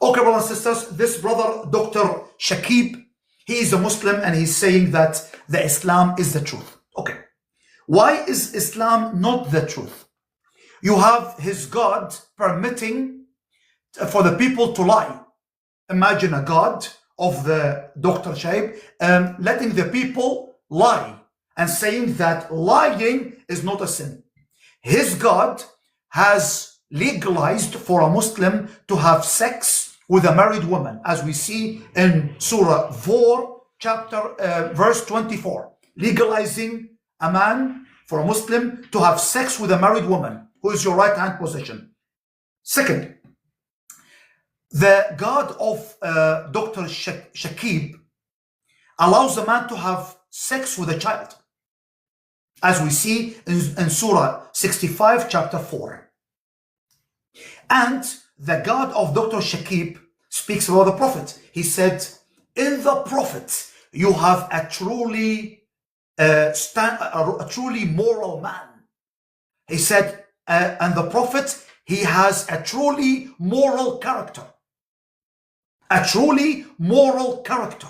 Okay, brothers and sisters, this brother, Dr. Shekib, he is a Muslim and he's saying that the Islam is the truth. Okay, why is Islam not the truth? You have his God permitting for the people to lie. Imagine a God of the Dr. Shekib letting the people lie and saying that lying is not a sin. His God has legalized for a Muslim to have sex with a married woman, as we see in Surah 4, verse 24, legalizing a man, for a Muslim, to have sex with a married woman, who is your right hand position. Second, the God of Dr. Shekib allows a man to have sex with a child, as we see in Surah 65, chapter 4. And the God of Dr. Shekib speaks about the Prophet. He said, in the Prophet, you have a truly moral man. He said, and the Prophet, he has a truly moral character. A truly moral character.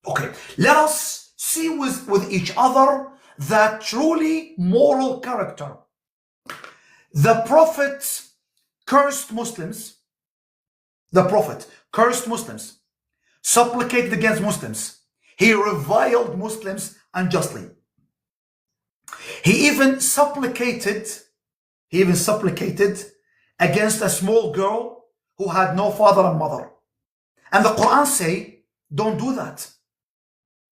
Okay, let us see with each other that truly moral character. The Prophet cursed Muslims. The Prophet cursed Muslims, supplicated against Muslims. He reviled Muslims unjustly. He even supplicated against a small girl who had no father and mother. And the Quran say, don't do that.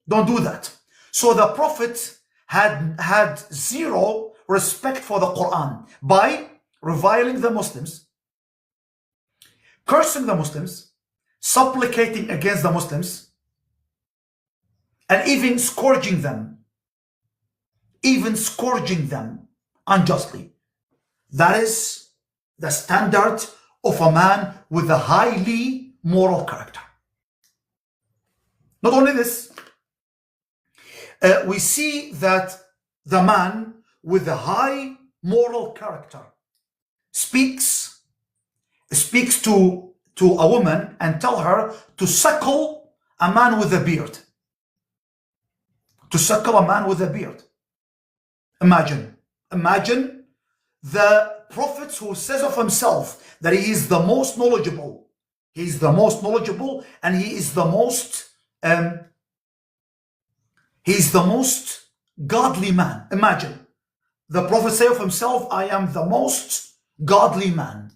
Don't do that. So the Prophet had zero respect for the Quran by reviling the Muslims, cursing the Muslims, supplicating against the Muslims, and even scourging them unjustly. That is the standard of a man with a highly moral character. Not only this, we see that the man with a high moral character speaks to a woman and tell her to suckle a man with a beard. To suckle a man with a beard. Imagine the Prophet who says of himself that he is the most knowledgeable. He is the most knowledgeable and he is the most godly man. Imagine the Prophet say of himself, I am the most godly man.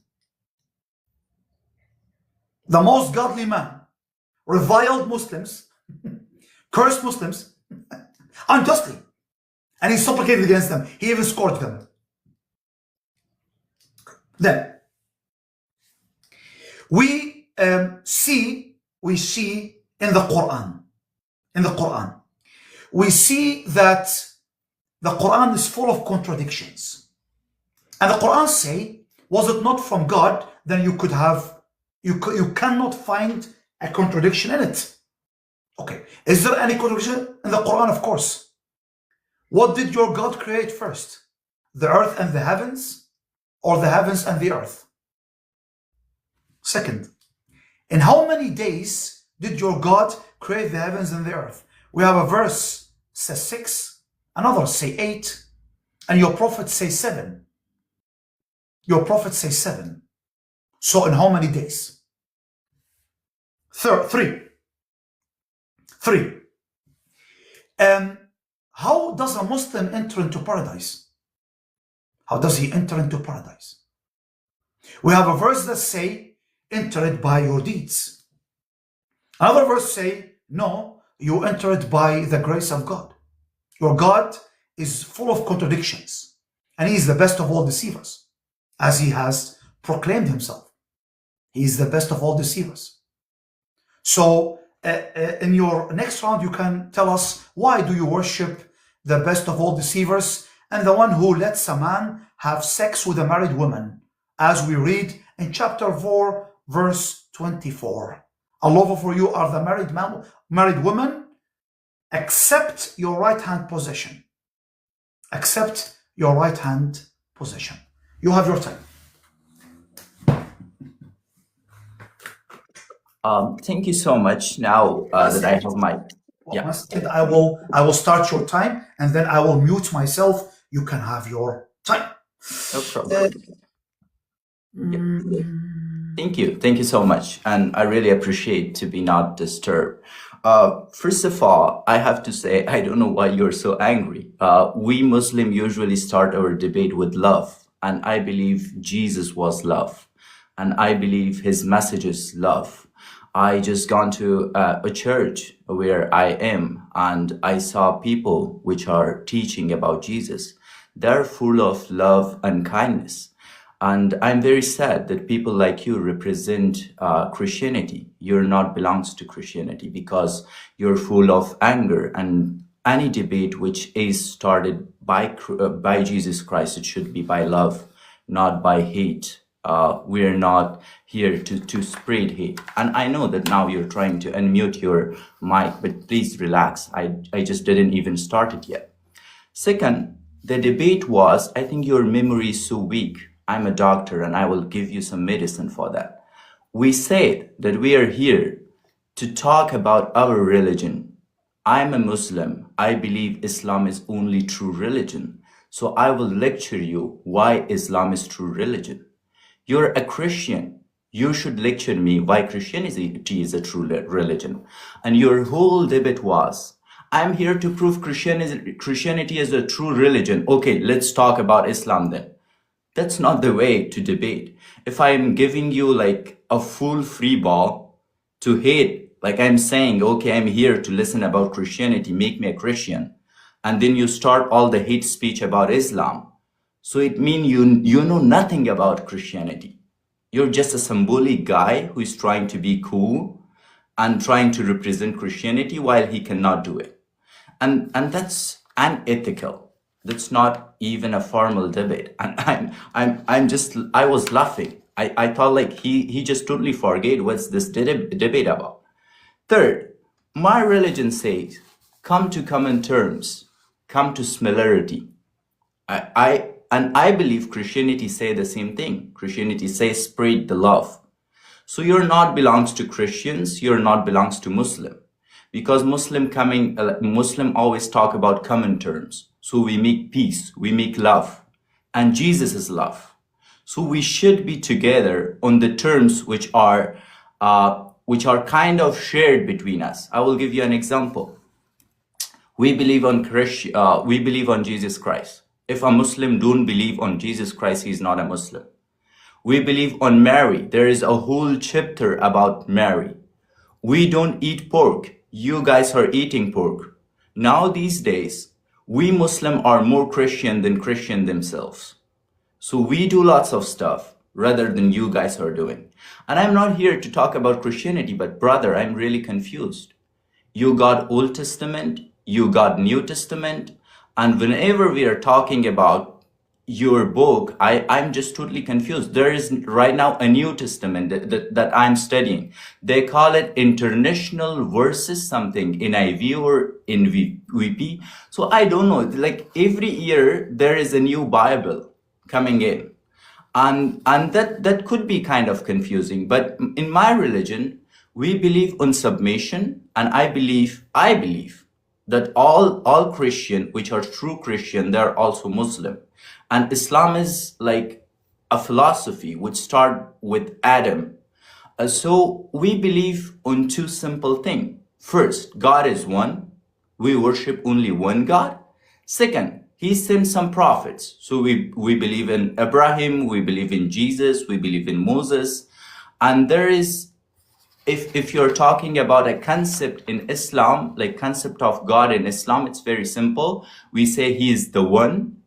The most godly man reviled Muslims, cursed Muslims unjustly, and he supplicated against them. He even scourged them. Then we see in the Quran, we see that the Quran is full of contradictions. And the Quran say, was it not from God, then you cannot find a contradiction in it. Okay, is there any contradiction in the Quran? Of course. What did your God create first? The earth and the heavens, or the heavens and the earth? Second, in how many days did your God create the heavens and the earth? We have a verse says 6, another say 8, and your prophet say 7. Your prophet say 7. So in how many days? Three. How does a Muslim enter into paradise? How does he enter into paradise? We have a verse that say, enter it by your deeds. Another verse say, no, you enter it by the grace of God. Your God is full of contradictions, and he is the best of all deceivers, as he has proclaimed himself. He is the best of all deceivers. So in your next round, you can tell us, why do you worship the best of all deceivers and the one who lets a man have sex with a married woman, as we read in chapter 4, verse 24. Allah for you are the married woman, except your right hand position. Except your right hand position. You have your time. Thank you so much. Now that I have my, yeah, One second, I will start your time and then I will mute myself. You can have your time. no problem. Uh, Yeah. mm, Thank you so much, and I really appreciate to be not disturbed. First of all, I have to say I don't know why you're so angry. We Muslim usually start our debate with love, and I believe Jesus was love, and I believe his message is love. I just gone to a church where I am, and I saw people which are teaching about Jesus. They're full of love and kindness. And I'm very sad that people like you represent Christianity. You're not belongs to Christianity because you're full of anger. And any debate which is started by Jesus Christ, it should be by love, not by hate. We're not here to spread hate. And I know that now you're trying to unmute your mic, but please relax. I just didn't even start it yet. Second, the debate was, I think your memory is so weak. I'm a doctor and I will give you some medicine for that. We said that we are here to talk about our religion. I'm a Muslim. I believe Islam is only true religion. So I will lecture you why Islam is true religion. You're a Christian. You should lecture me why Christianity is a true religion. And your whole debate was, I'm here to prove Christianity is a true religion. Okay, let's talk about Islam then. That's not the way to debate. If I'm giving you like a full free ball to hate, like I'm saying, okay, I'm here to listen about Christianity, make me a Christian. And then you start all the hate speech about Islam. So it means you know nothing about Christianity. You're just a symbolic guy who is trying to be cool and trying to represent Christianity while he cannot do it. And that's unethical. That's not even a formal debate. And I was laughing. I thought like he just totally forget what's this debate about. Third, my religion says, come to common terms, come to similarity. I believe Christianity say the same thing. Christianity says spread the love. So you're not belongs to Christians, you're not belongs to Muslim. Because Muslim always talk about common terms. So we make peace, we make love. And Jesus is love. So we should be together on the terms which are kind of shared between us. I will give you an example. We believe on Jesus Christ. If a Muslim don't believe on Jesus Christ, he's not a Muslim. We believe on Mary. There is a whole chapter about Mary. We don't eat pork. You guys are eating pork. Now these days, we Muslim are more Christian than Christian themselves. So we do lots of stuff rather than you guys are doing. And I'm not here to talk about Christianity, but brother, I'm really confused. You got Old Testament, you got New Testament, and whenever we are talking about your book, I'm just totally confused. There is right now a New Testament that I'm studying. They call it International Verses something, NIV or NVP. So I don't know, like every year there is a new Bible coming in. And that could be kind of confusing. But in my religion, we believe on submission, and I believe that all Christian, which are true Christian, they're also Muslim. And Islam is like a philosophy which start with Adam. So we believe on two simple things. First, God is one. We worship only one God. Second, he sent some prophets. So we believe in Abraham, we believe in Jesus, we believe in Moses. And there is, if you're talking about a concept in Islam, like concept of God in Islam, it's very simple. We say he is the one,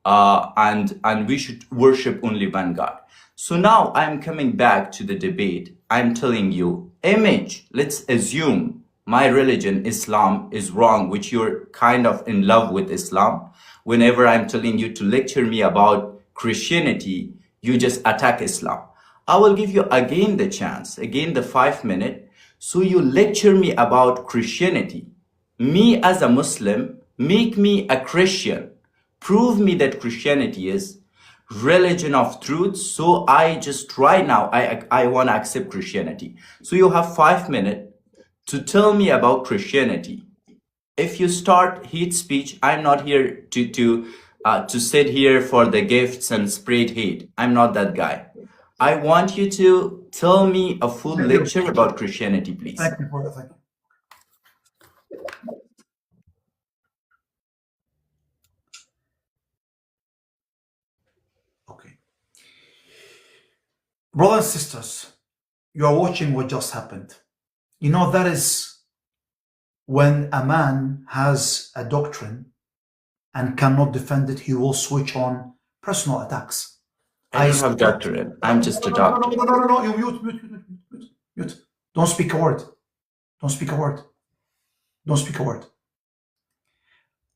and we should worship only one God. So now I'm coming back to the debate. I'm telling you, image, let's assume my religion, Islam, is wrong, which you're kind of in love with Islam. Whenever I'm telling you to lecture me about Christianity, you just attack Islam. I will give you again the chance, again the 5 minutes. So you lecture me about Christianity. Me as a Muslim, make me a Christian. Prove me that Christianity is religion of truth. So I just right now, I want to accept Christianity. So you have 5 minutes to tell me about Christianity. If you start hate speech, I'm not here to sit here for the gifts and spread hate. I'm not that guy. I want you to tell me a full Thank you. lecture about Christianity, please. Thank you for that. Thank you. Okay. Brothers and sisters, you are watching what just happened. You know, that is when a man has a doctrine and cannot defend it, he will switch on personal attacks. I don't have doctorate. I'm just a doctor. No. You mute. Don't speak a word. Don't speak a word. Don't speak a word.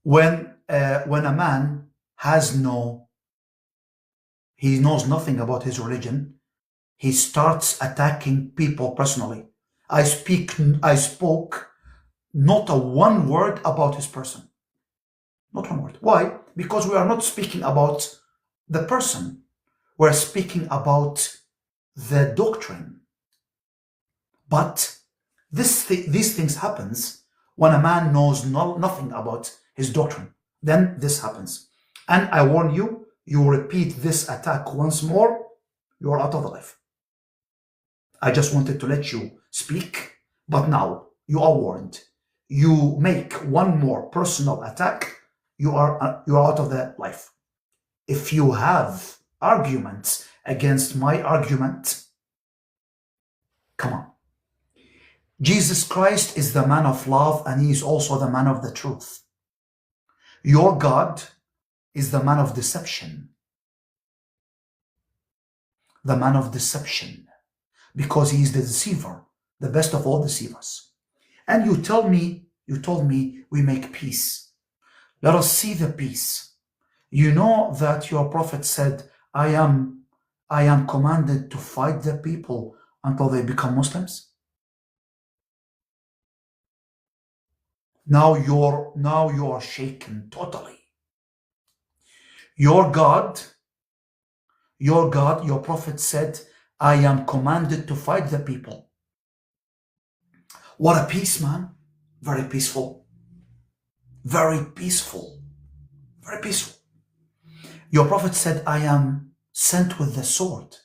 When a man he knows nothing about his religion, he starts attacking people personally. I spoke not a one word about his person. Not one word. Why? Because we are not speaking about the person. We're speaking about the doctrine. But these things happens when a man knows nothing about his doctrine. Then this happens. And I warn you, you repeat this attack once more, you are out of the life. I just wanted to let you speak, but now you are warned. You make one more personal attack, you are out of the life. If you have arguments against my argument, come on. Jesus Christ is the man of love, and he is also the man of the truth. Your God is the man of deception. The man of deception, because he is the deceiver, the best of all deceivers. And you told me we make peace. Let us see the peace. You know that your prophet said, I am commanded to fight the people until they become Muslims. Now you're shaken totally. Your God, your prophet said, I am commanded to fight the people. What a peace, man. Very peaceful. Very peaceful. Very peaceful. Your prophet said, I am sent with the sword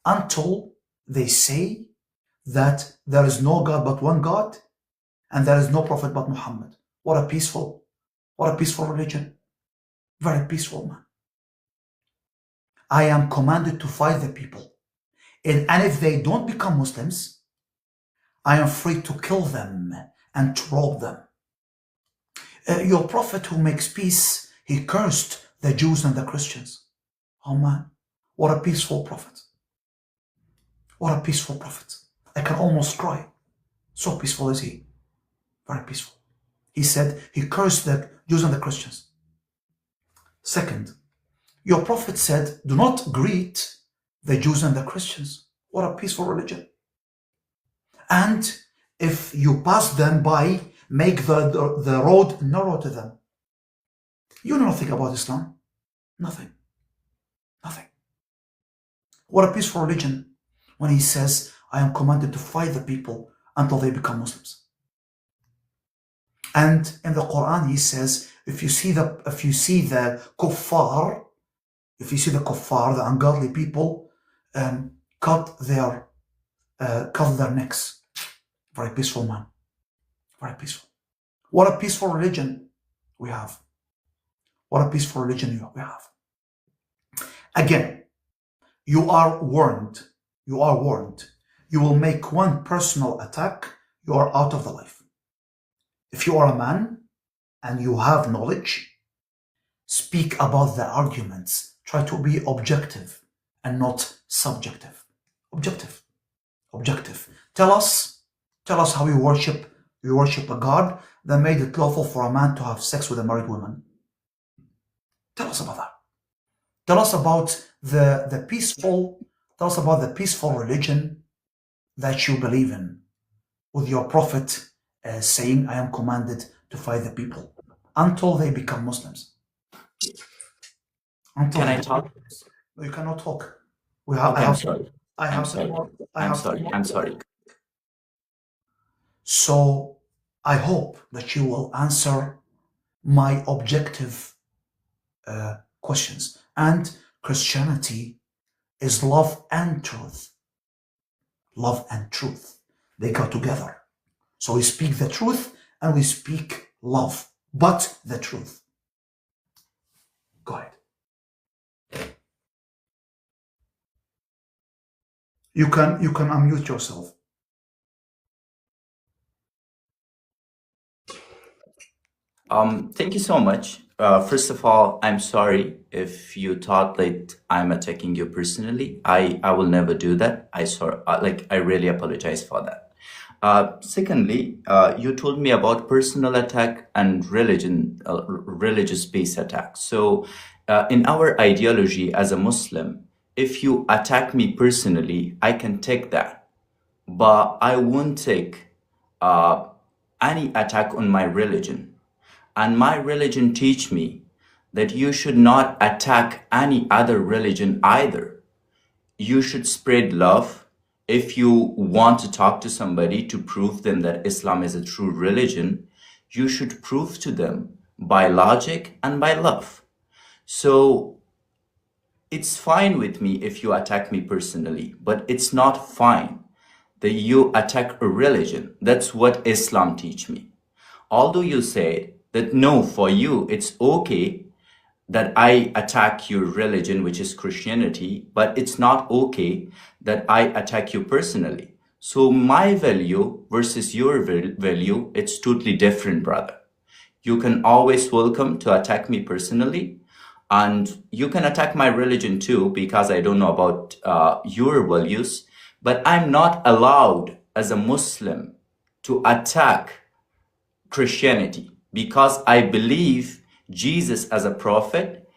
until they say that there is no God but one God and there is no prophet but Muhammad. What a peaceful religion. Very peaceful, man. I am commanded to fight the people. And if they don't become Muslims, I am free to kill them and to rob them. Your prophet who makes peace, he cursed the Jews and the Christians. Oh man, what a peaceful prophet. What a peaceful prophet. I can almost cry. So peaceful is he. Very peaceful. He said he cursed the Jews and the Christians. Second, your prophet said, do not greet the Jews and the Christians. What a peaceful religion. And if you pass them by, make the road narrow to them. You know nothing about Islam. Nothing. Nothing. What a peaceful religion when he says, I am commanded to fight the people until they become Muslims. And in the Quran he says, if you see the kuffar, the ungodly people, cut their necks. Very peaceful, man. Very peaceful. What a peaceful religion we have. What a peaceful religion we have. Again, you are warned. You are warned. You will make one personal attack, you are out of the life. If you are a man and you have knowledge, speak about the arguments. Try to be objective and not subjective. Objective. Objective. Tell us how you worship a God that made it lawful for a man to have sex with a married woman. Tell us about that. Tell us about the peaceful religion that you believe in, with your prophet saying, I am commanded to fight the people until they become Muslims. Can I talk? No, you cannot talk. We have, Okay, I'm sorry. I I'm have sorry. more. I'm sorry. I'm sorry. So I hope that you will answer my objective questions. And Christianity is love and truth. Love and truth. They go together. So we speak the truth and we speak love, but the truth. Go ahead. You can unmute yourself. Thank you so much. First of all, I'm sorry if you thought that I'm attacking you personally. I will never do that. I really apologize for that. Secondly, you told me about personal attack and religious-based attack. So, in our ideology as a Muslim, if you attack me personally, I can take that, but I won't take any attack on my religion. And my religion teach me that you should not attack any other religion either. You should spread love. If you want to talk to somebody to prove them that Islam is a true religion, you should prove to them by logic and by love. So it's fine with me if you attack me personally, but it's not fine that you attack a religion. That's what Islam teach me. Although you said that no, for you, it's okay that I attack your religion, which is Christianity, but it's not okay that I attack you personally. So my value versus your value, it's totally different, brother. You can always welcome to attack me personally, and you can attack my religion too, because I don't know about your values, but I'm not allowed as a Muslim to attack Christianity because I believe Jesus as a prophet,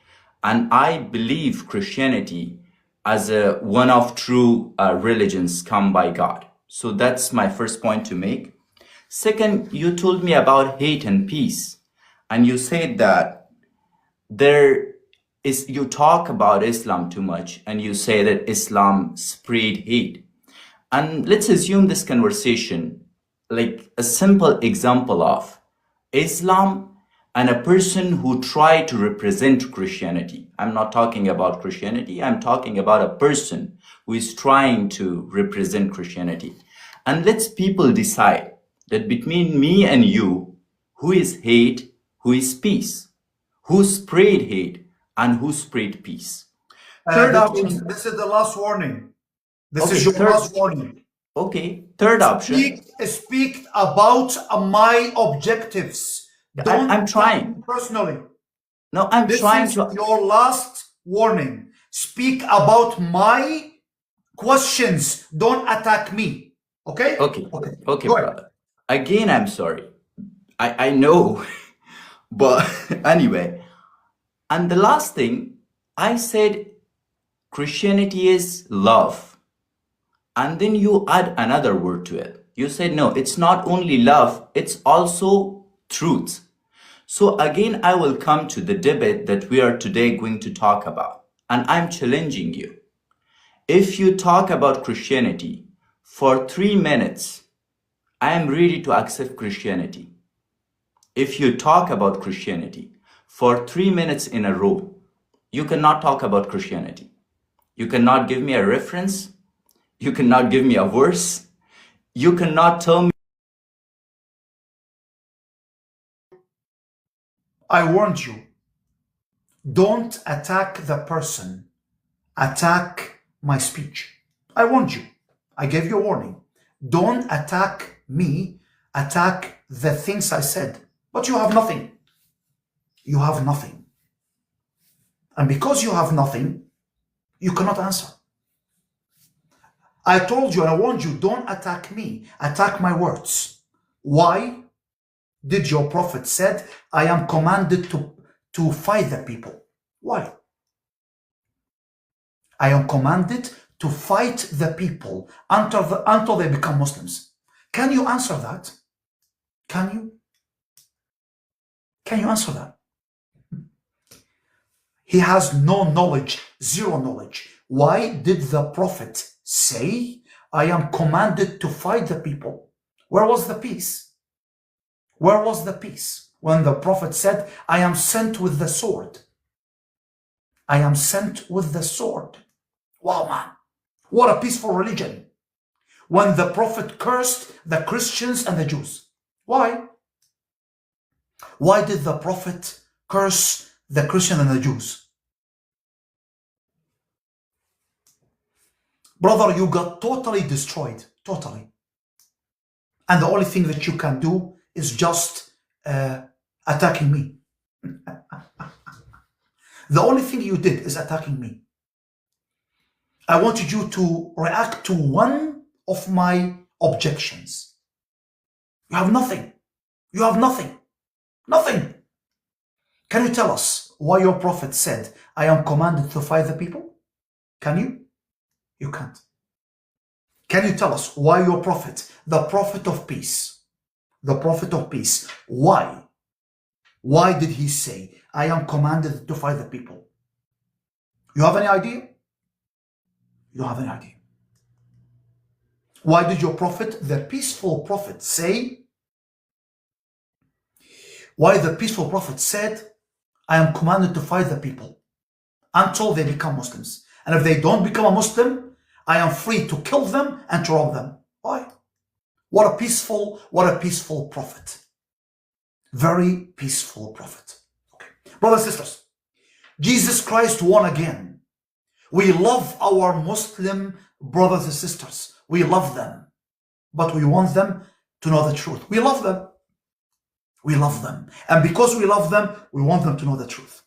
and I believe Christianity as a one of true religions come by God. So that's my first point to make. Second, you told me about hate and peace, and you said that you talk about Islam too much, and you say that Islam spread hate. And let's assume this conversation like a simple example of Islam and a person who tried to represent Christianity. I'm not talking about Christianity, I'm talking about a person who is trying to represent Christianity. And let's people decide that between me and you, who is hate, who is peace, who spread hate, and who spread peace. Third option. This is the last warning. This Okay, is your third- last warning. Okay, third option. Speak about my objectives. I'm trying. Personally. No, I'm trying This to. is your last warning. Speak about my questions. Don't attack me. Okay? Okay, Go brother. ahead. Again, I'm sorry. I know, but anyway. And the last thing, I said Christianity is love. And then you add another word to it. You said, no, it's not only love, it's also truth. So again, I will come to the debate that we are today going to talk about. And I'm challenging you. If you talk about Christianity for 3 minutes, I am ready to accept Christianity. If you talk about Christianity for 3 minutes in a row, you cannot talk about Christianity. You cannot give me a reference. You cannot give me a verse. You cannot tell me. I warned you. Don't attack the person. Attack my speech. I warned you. I gave you a warning. Don't attack me. Attack the things I said. But you have nothing. You have nothing. And because you have nothing, you cannot answer. I told you and I warned you, don't attack me. Attack my words. Why did your prophet said, I am commanded to fight the people? Why? I am commanded to fight the people until they become Muslims. Can you answer that? Can you? Can you answer that? He has no knowledge, zero knowledge. Why did the prophet say, I am commanded to fight the people? Where was the peace? Where was the peace when the prophet said, I am sent with the sword? I am sent with the sword. Wow, man. What a peaceful religion. When the prophet cursed the Christians and the Jews. Why? Why did the prophet curse the Christians and the Jews? Brother, you got totally destroyed. Totally. And the only thing that you can do is just attacking me. The only thing you did is attacking me. I wanted you to react to one of my objections. You have nothing. You have nothing. Nothing. Can you tell us why your prophet said, I am commanded to fight the people? Can you? You can't. Can you tell us why your prophet, the prophet of peace, why did he say, I am commanded to fight the people? You have any idea? You don't have any idea. Why did your prophet, the peaceful prophet, say, why the peaceful prophet said, I am commanded to fight the people until they become Muslims. And if they don't become a Muslim, I am free to kill them and to rob them. Why? What a peaceful prophet. Very peaceful prophet. Okay. Brothers and sisters, Jesus Christ won again. We love our Muslim brothers and sisters. We love them. But we want them to know the truth. We love them. We love them. And because we love them, we want them to know the truth.